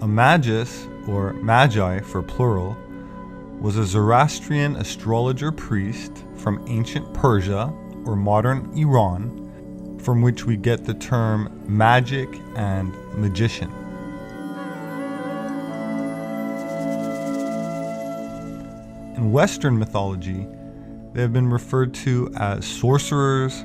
A magus, or magi for plural, was a Zoroastrian astrologer priest from ancient Persia or modern Iran, from which we get the term magic and magician. In Western mythology, they have been referred to as sorcerers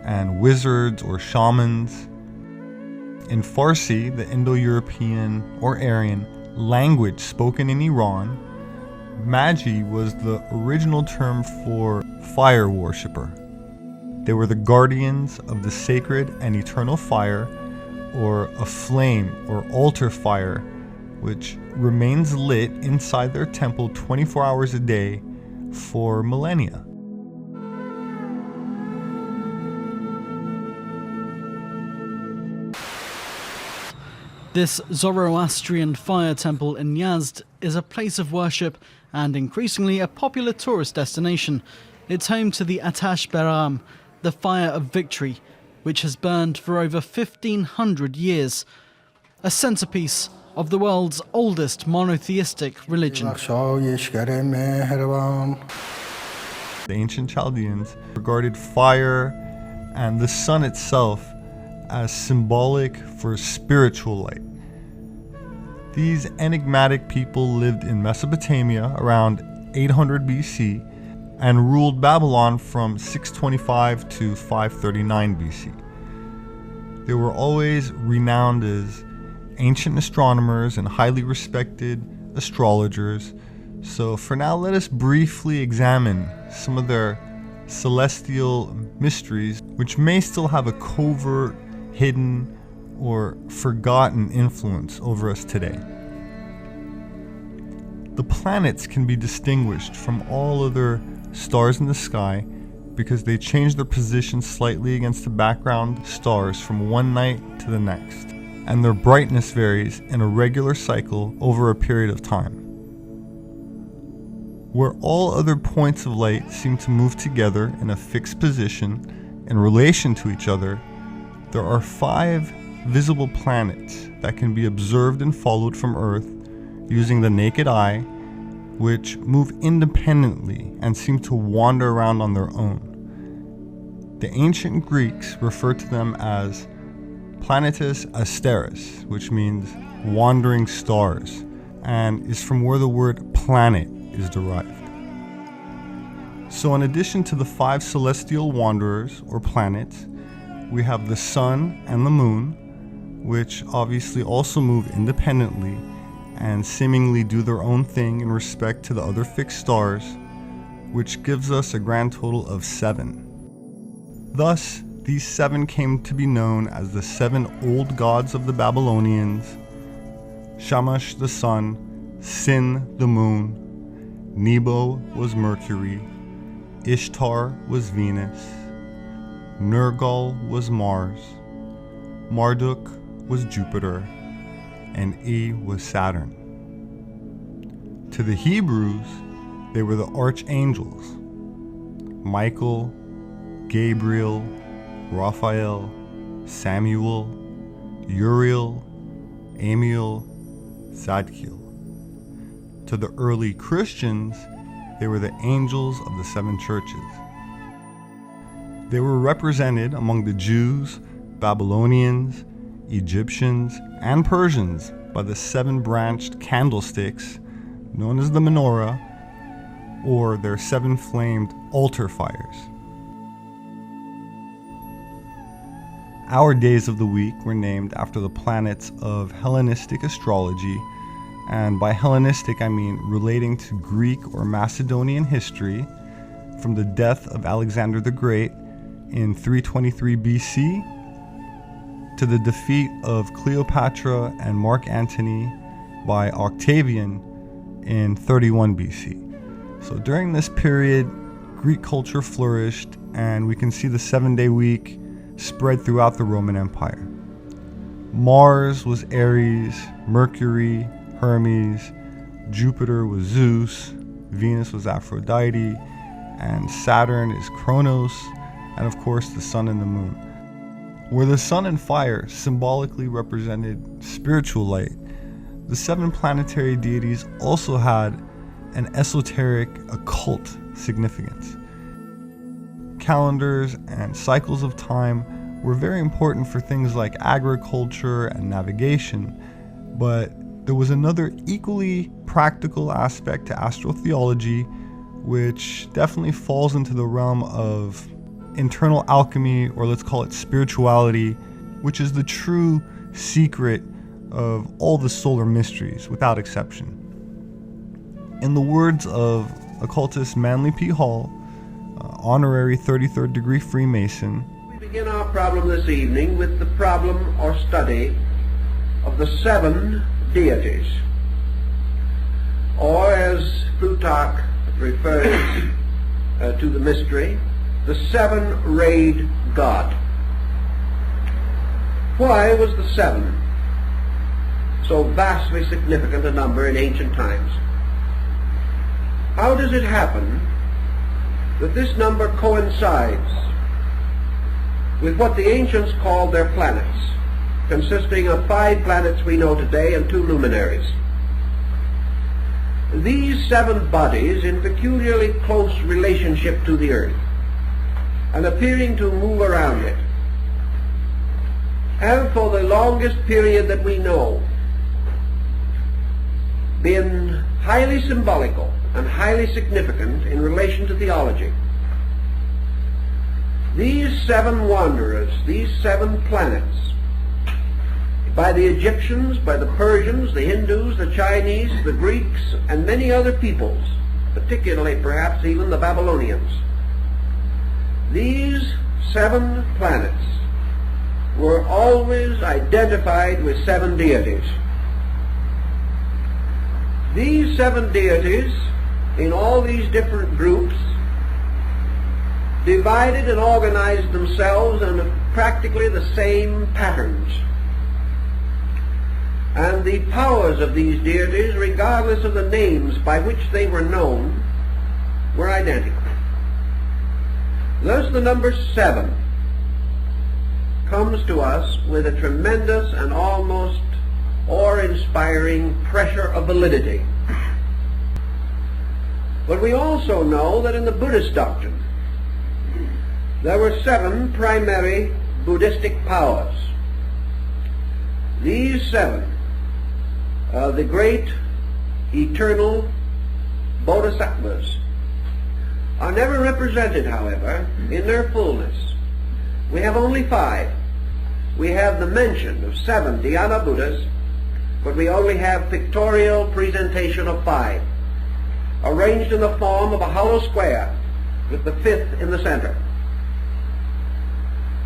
and wizards or shamans. In Farsi, the Indo-European or Aryan language spoken in Iran, magi was the original term for fire worshipper. They were the guardians of the sacred and eternal fire, or a flame or altar fire, which remains lit inside their temple 24 hours a day for millennia. This Zoroastrian fire temple in Yazd is a place of worship and increasingly a popular tourist destination. It's home to the Atash Beram, the fire of victory, which has burned for over 1,500 years, a centerpiece of the world's oldest monotheistic religion. The ancient Chaldeans regarded fire and the sun itself as symbolic for spiritual light. These enigmatic people lived in Mesopotamia around 800 BC and ruled Babylon from 625 to 539 BC. They were always renowned as ancient astronomers and highly respected astrologers. So for now, let us briefly examine some of their celestial mysteries, which may still have a covert, hidden, or forgotten influence over us today. The planets can be distinguished from all other stars in the sky because they change their position slightly against the background stars from one night to the next, and their brightness varies in a regular cycle over a period of time. Where all other points of light seem to move together in a fixed position in relation to each other, there are 5 visible planets that can be observed and followed from Earth using the naked eye, which move independently and seem to wander around on their own. The ancient Greeks referred to them as planetes asteris, which means wandering stars, and is from where the word planet is derived. So in addition to the 5 celestial wanderers or planets, we have the sun and the moon, which obviously also move independently and seemingly do their own thing in respect to the other fixed stars, which gives us a grand total of 7. Thus, these 7 came to be known as the 7 old gods of the Babylonians: Shamash the sun, Sin the moon, Nebo was Mercury, Ishtar was Venus, Nergal was Mars, Marduk was Jupiter, and E was Saturn. To the Hebrews, they were the archangels: Michael, Gabriel, Raphael, Samuel, Uriel, Amiel, Zadkiel. To the early Christians, they were the angels of the 7 churches. They were represented among the Jews, Babylonians, Egyptians, and Persians by the 7-branched candlesticks known as the menorah, or their 7-flamed altar fires. Our days of the week were named after the planets of Hellenistic astrology, and by Hellenistic I mean relating to Greek or Macedonian history, from the death of Alexander the Great in 323 BC to the defeat of Cleopatra and Mark Antony by Octavian in 31 BC. So during this period, Greek culture flourished, and we can see the 7-day week spread throughout the Roman Empire. Mars was Ares, Mercury, Hermes, Jupiter was Zeus, Venus was Aphrodite, and Saturn is Kronos, and of course the sun and the moon. Where the sun and fire symbolically represented spiritual light, the 7 planetary deities also had an esoteric occult significance. Calendars and cycles of time were very important for things like agriculture and navigation, but there was another equally practical aspect to astrotheology, which definitely falls into the realm of internal alchemy, or let's call it spirituality, which is the true secret of all the solar mysteries, without exception. In the words of occultist Manly P. Hall, honorary 33rd degree Freemason, we begin our problem this evening with the problem or study of the 7 deities, or as Plutarch refers to the mystery, the 7-rayed God. Why was the 7 so vastly significant a number in ancient times? How does it happen that this number coincides with what the ancients called their planets, consisting of 5 planets we know today and 2 luminaries? These 7 bodies in peculiarly close relationship to the earth and appearing to move around it have for the longest period that we know been highly symbolical and highly significant in relation to theology. These 7 wanderers, these 7 planets, by the Egyptians, by the Persians, the Hindus, the Chinese, the Greeks, and many other peoples, particularly perhaps even the Babylonians, these 7 planets were always identified with 7 deities. These 7 deities, in all these different groups, divided and organized themselves in practically the same patterns. And the powers of these deities, regardless of the names by which they were known, were identical. Thus the number 7 comes to us with a tremendous and almost awe-inspiring pressure of validity. But we also know that in the Buddhist doctrine there were 7 primary Buddhistic powers. These 7, the great eternal bodhisattvas, are never represented, however, in their fullness. We have only 5. We have the mention of 7 Dhyana Buddhas, but we only have pictorial presentation of 5, arranged in the form of a hollow square with the 5th in the center.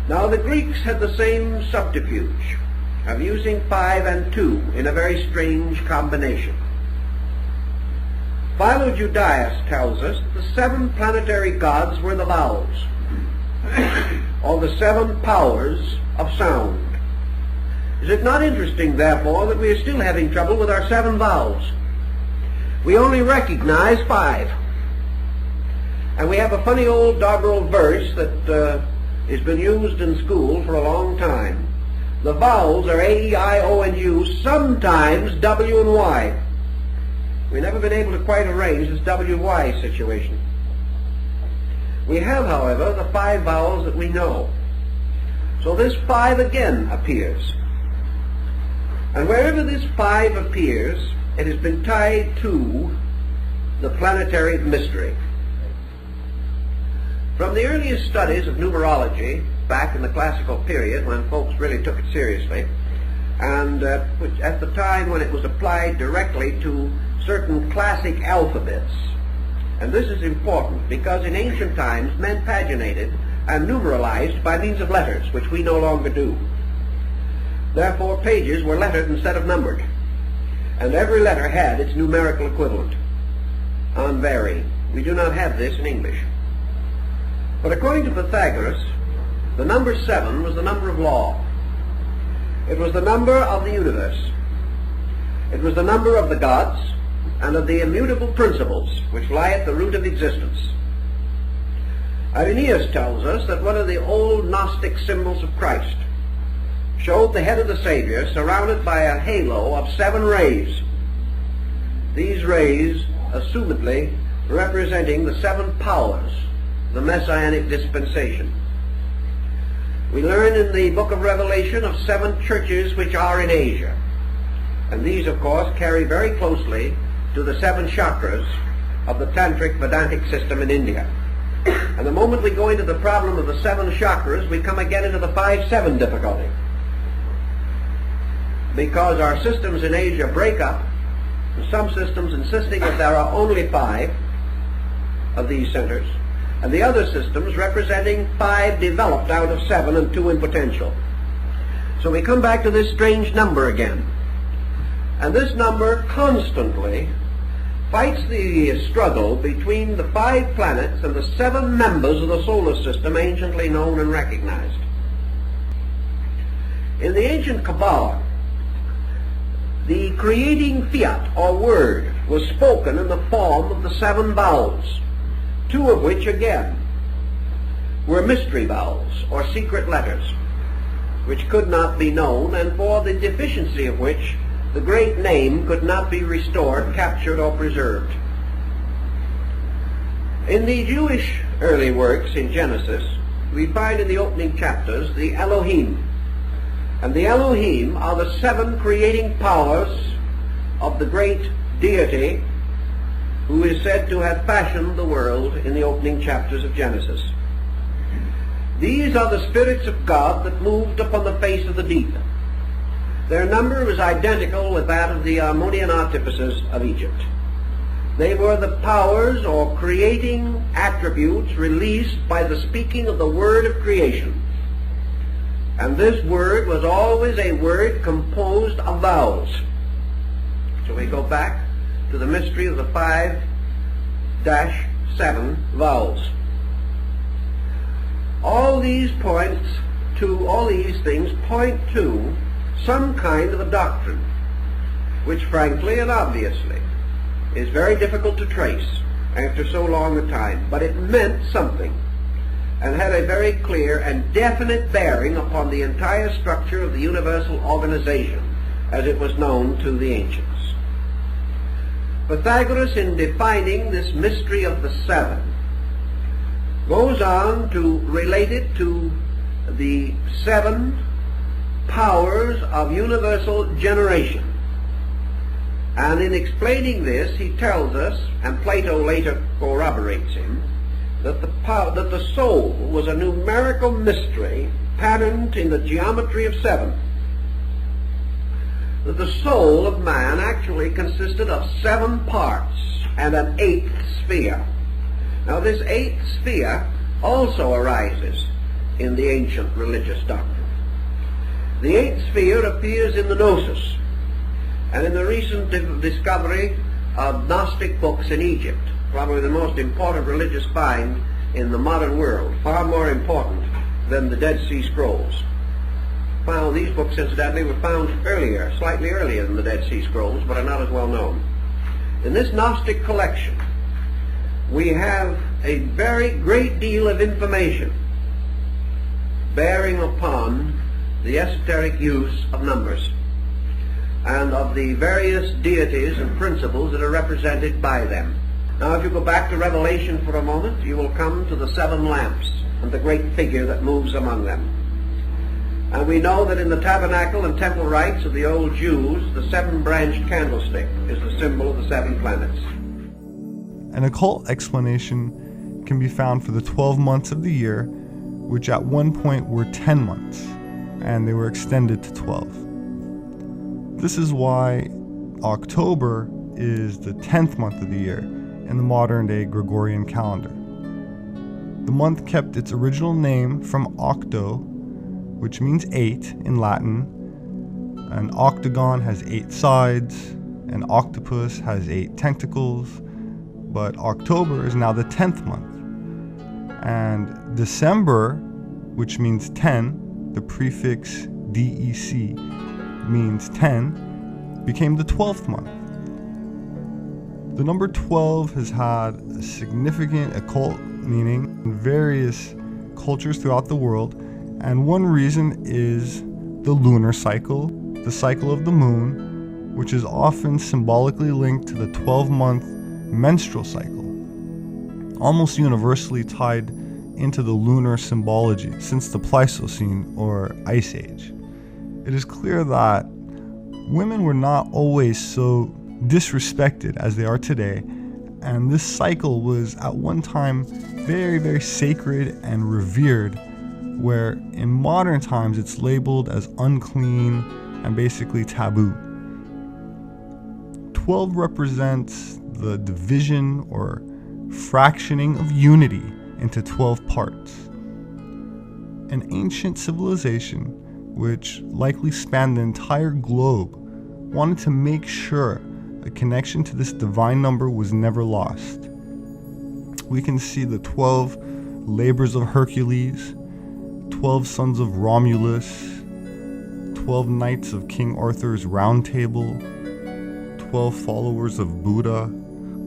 Now the Greeks had the same subterfuge of using 5 and 2 in a very strange combination. Philo-Judaeus tells us that the 7 planetary gods were the vowels, or the 7 powers of sound. Is it not interesting, therefore, that we are still having trouble with our 7 vowels? We only recognize 5. And we have a funny old doggerel verse that has been used in school for a long time. The vowels are A, E, I, O, and U, sometimes W and Y. We've never been able to quite arrange this W-Y situation. We have, however, the 5 vowels that we know. So this 5 again appears. And wherever this 5 appears, it has been tied to the planetary mystery. From the earliest studies of numerology, back in the classical period when folks really took it seriously, and at the time when it was applied directly to certain classic alphabets. And this is important because in ancient times men paginated and numeralized by means of letters, which we no longer do. Therefore pages were lettered instead of numbered, and every letter had its numerical equivalent, unvarying. We do not have this in English. But according to Pythagoras, the number 7 was the number of law. It was the number of the universe. It was the number of the gods and of the immutable principles which lie at the root of existence. Irenaeus tells us that one of the old Gnostic symbols of Christ showed the head of the Savior surrounded by a halo of 7 rays. These rays, assumedly, representing the 7 powers, the Messianic dispensation. We learn in the book of Revelation of 7 churches which are in Asia. And these, of course, carry very closely to the 7 chakras of the Tantric Vedantic system in India. And the moment we go into the problem of the 7 chakras, we come again into the 5-7 difficulty. Because our systems in Asia break up, and some systems insisting that there are only 5 of these centers, and the other systems representing 5 developed out of 7 and 2 in potential. So we come back to this strange number again. And this number constantly fights the struggle between the 5 planets and the 7 members of the solar system anciently known and recognized. In the ancient Kabbalah, the creating fiat or word was spoken in the form of the 7 vowels, 2 of which again were mystery vowels or secret letters, which could not be known, and for the deficiency of which the great name could not be restored, captured, or preserved. In the Jewish early works in Genesis, we find in the opening chapters the Elohim. And the Elohim are the 7 creating powers of the great deity who is said to have fashioned the world in the opening chapters of Genesis. These are the spirits of God that moved upon the face of the deep. Their number was identical with that of the Ammonian artificers of Egypt. They were the powers or creating attributes released by the speaking of the word of creation. And this word was always a word composed of vowels. So we go back to the mystery of the 5-7 vowels. All these things point to some kind of a doctrine, which frankly and obviously is very difficult to trace after so long a time, but it meant something and had a very clear and definite bearing upon the entire structure of the universal organization as it was known to the ancients. Pythagoras, in defining this mystery of the 7, goes on to relate it to the 7 powers of universal generation. And in explaining this, he tells us, and Plato later corroborates him, that the soul was a numerical mystery patterned in the geometry of 7. That the soul of man actually consisted of 7 parts and an 8th sphere. Now this 8th sphere also arises in the ancient religious doctrine. The 8th sphere appears in the Gnosis and in the recent discovery of Gnostic books in Egypt, probably the most important religious find in the modern world, far more important than the Dead Sea Scrolls. Well, these books, incidentally, were found earlier, slightly earlier than the Dead Sea Scrolls, but are not as well known. In this Gnostic collection, we have a very great deal of information bearing upon the esoteric use of numbers and of the various deities and principles that are represented by them. Now, if you go back to Revelation for a moment, you will come to the 7 lamps and the great figure that moves among them. And we know that in the tabernacle and temple rites of the old Jews, the 7-branched candlestick is the symbol of the 7 planets. An occult explanation can be found for the 12 months of the year, which at one point were 10 months, and they were extended to 12. This is why October is the 10th month of the year in the modern-day Gregorian calendar. The month kept its original name from octo, which means 8 in Latin. An octagon has 8 sides, an octopus has 8 tentacles, but October is now the 10th month. And December, which means 10, the prefix DEC means 10, became the 12th month. The number 12 has had a significant occult meaning in various cultures throughout the world, and one reason is the lunar cycle, the cycle of the moon, which is often symbolically linked to the 12-month menstrual cycle, almost universally tied into the lunar symbology since the Pleistocene or Ice Age. It is clear that women were not always so disrespected as they are today, and this cycle was at one time very, very sacred and revered, where in modern times it's labeled as unclean and basically taboo. 12 represents the division or fractioning of unity into 12 parts. An ancient civilization, which likely spanned the entire globe, wanted to make sure a connection to this divine number was never lost. We can see the 12 labors of Hercules, 12 sons of Romulus, 12 knights of King Arthur's Round Table, 12 followers of Buddha,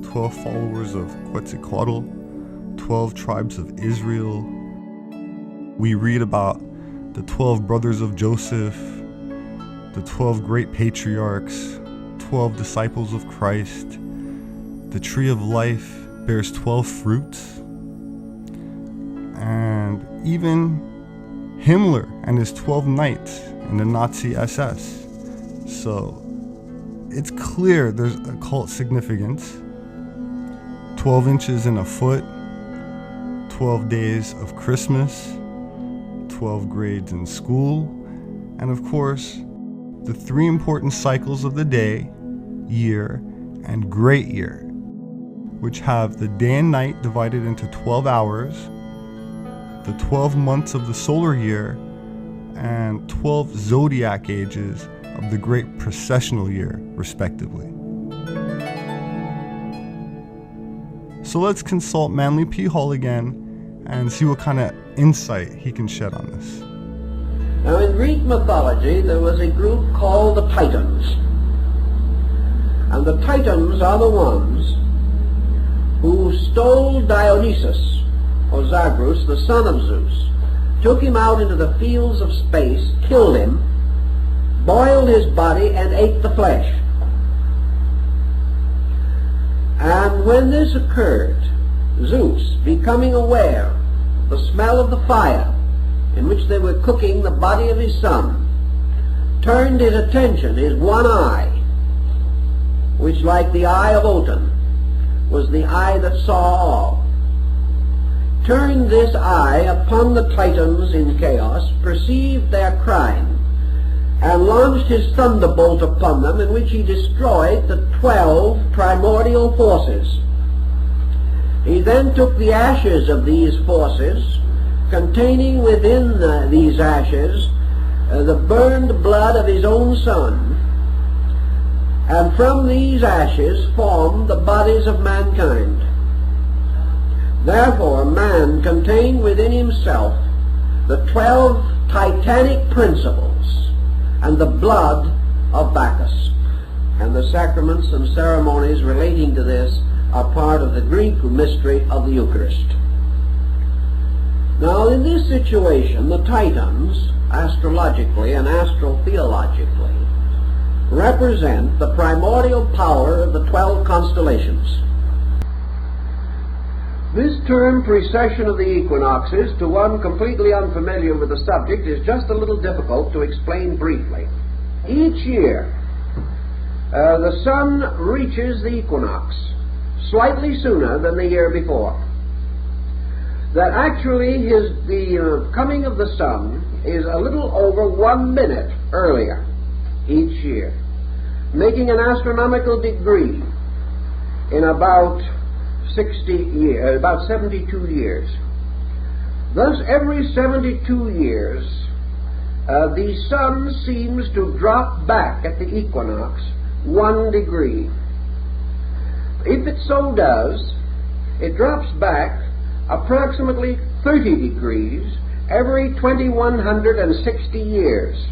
12 followers of Quetzalcoatl, 12 tribes of Israel. We read about the 12 brothers of Joseph, the 12 great patriarchs, 12 disciples of Christ. The tree of life bears 12 fruits. And even Himmler and his 12 knights in the Nazi SS. So it's clear there's occult significance. 12 inches in a foot, 12 days of Christmas, 12 grades in school, and of course, the 3 important cycles of the day, year, and great year, which have the day and night divided into 12 hours, the 12 months of the solar year, and 12 zodiac ages of the great precessional year, respectively. So let's consult Manly P. Hall again and see what kind of insight he can shed on this. Now, in Greek mythology, there was a group called the Titans. And the Titans are the ones who stole Dionysus, or Zagreus, the son of Zeus, took him out into the fields of space, killed him, boiled his body, and ate the flesh. And when this occurred, Zeus, becoming aware of the smell of the fire in which they were cooking the body of his son, turned his attention, his one eye, which like the eye of Otan was the eye that saw all, turned this eye upon the Titans in chaos, perceived their crime, and launched his thunderbolt upon them, in which he destroyed the 12 primordial forces. He then took the ashes of these forces, containing within these ashes the burned blood of his own son, and from these ashes formed the bodies of mankind. Therefore, man contained within himself the 12 titanic principles and the blood of Bacchus. And the sacraments and ceremonies relating to this are part of the Greek mystery of the Eucharist. Now, in this situation, the Titans, astrologically and astrotheologically, represent the primordial power of the 12 constellations. This term, precession of the equinoxes, to one completely unfamiliar with the subject, is just a little difficult to explain briefly. Each year, the sun reaches the equinox slightly sooner than the year before. That actually the coming of the sun is a little over 1 minute earlier each year, making an astronomical degree in about 72 years. Thus, every 72 years, the sun seems to drop back at the equinox 1 degree. If it so does, it drops back approximately 30 degrees every 2160 years.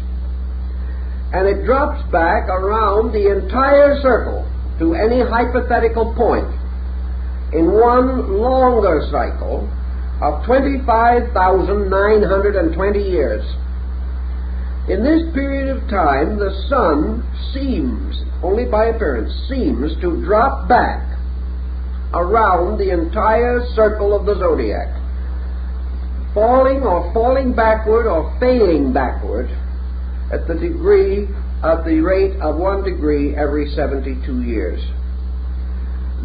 And it drops back around the entire circle to any hypothetical point in one longer cycle of 25,920 years. In this period of time, the sun seems, only by appearance, seems to drop back around the entire circle of the zodiac, falling backward or fading backward at the rate of 1 degree every 72 years.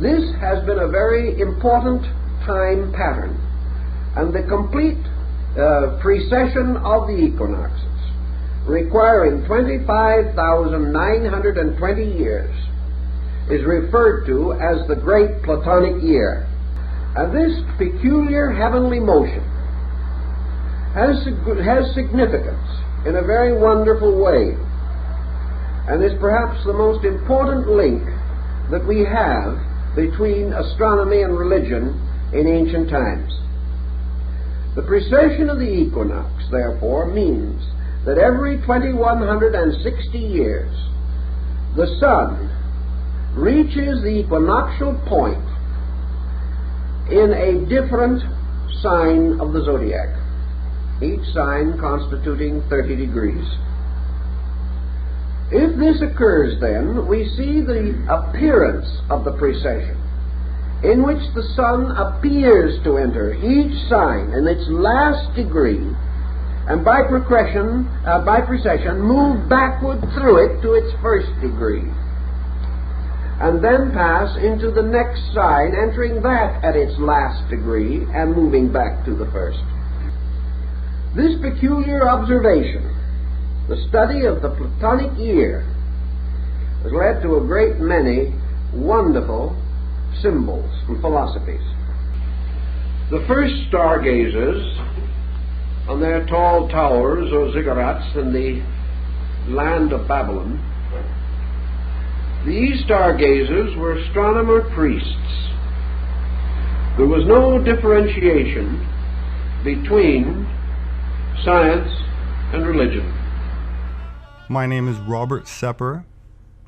This has been a very important time pattern, and the complete precession of the equinoxes, requiring 25,920 years, is referred to as the Great Platonic Year. And this peculiar heavenly motion has significance in a very wonderful way, and is perhaps the most important link that we have between astronomy and religion in ancient times. The precession of the equinox, therefore, means that every 2160 years the sun reaches the equinoctial point in a different sign of the zodiac, each sign constituting 30 degrees. If this occurs, then, we see the appearance of the precession, in which the sun appears to enter each sign in its last degree, and by precession move backward through it to its first degree, and then pass into the next sign, entering that at its last degree and moving back to the first. This peculiar observation, the study of the Platonic year, has led to a great many wonderful symbols and philosophies. The first stargazers on their tall towers or ziggurats in the land of Babylon, these stargazers were astronomer priests. There was no differentiation between science and religion. My name is Robert Sepehr.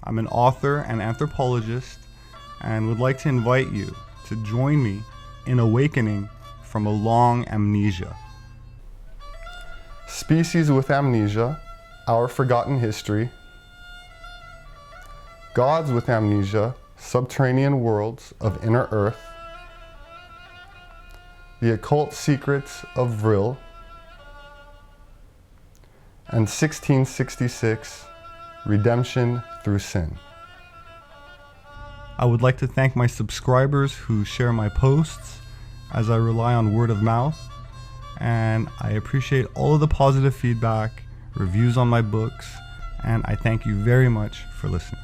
I'm an author and anthropologist, and would like to invite you to join me in awakening from a long amnesia. Species with Amnesia, Our Forgotten History. Gods with Amnesia, Subterranean Worlds of Inner Earth. The Occult Secrets of Vril. And 1666, Redemption Through Sin. I would like to thank my subscribers who share my posts, as I rely on word of mouth, and I appreciate all of the positive feedback, reviews on my books, and I thank you very much for listening.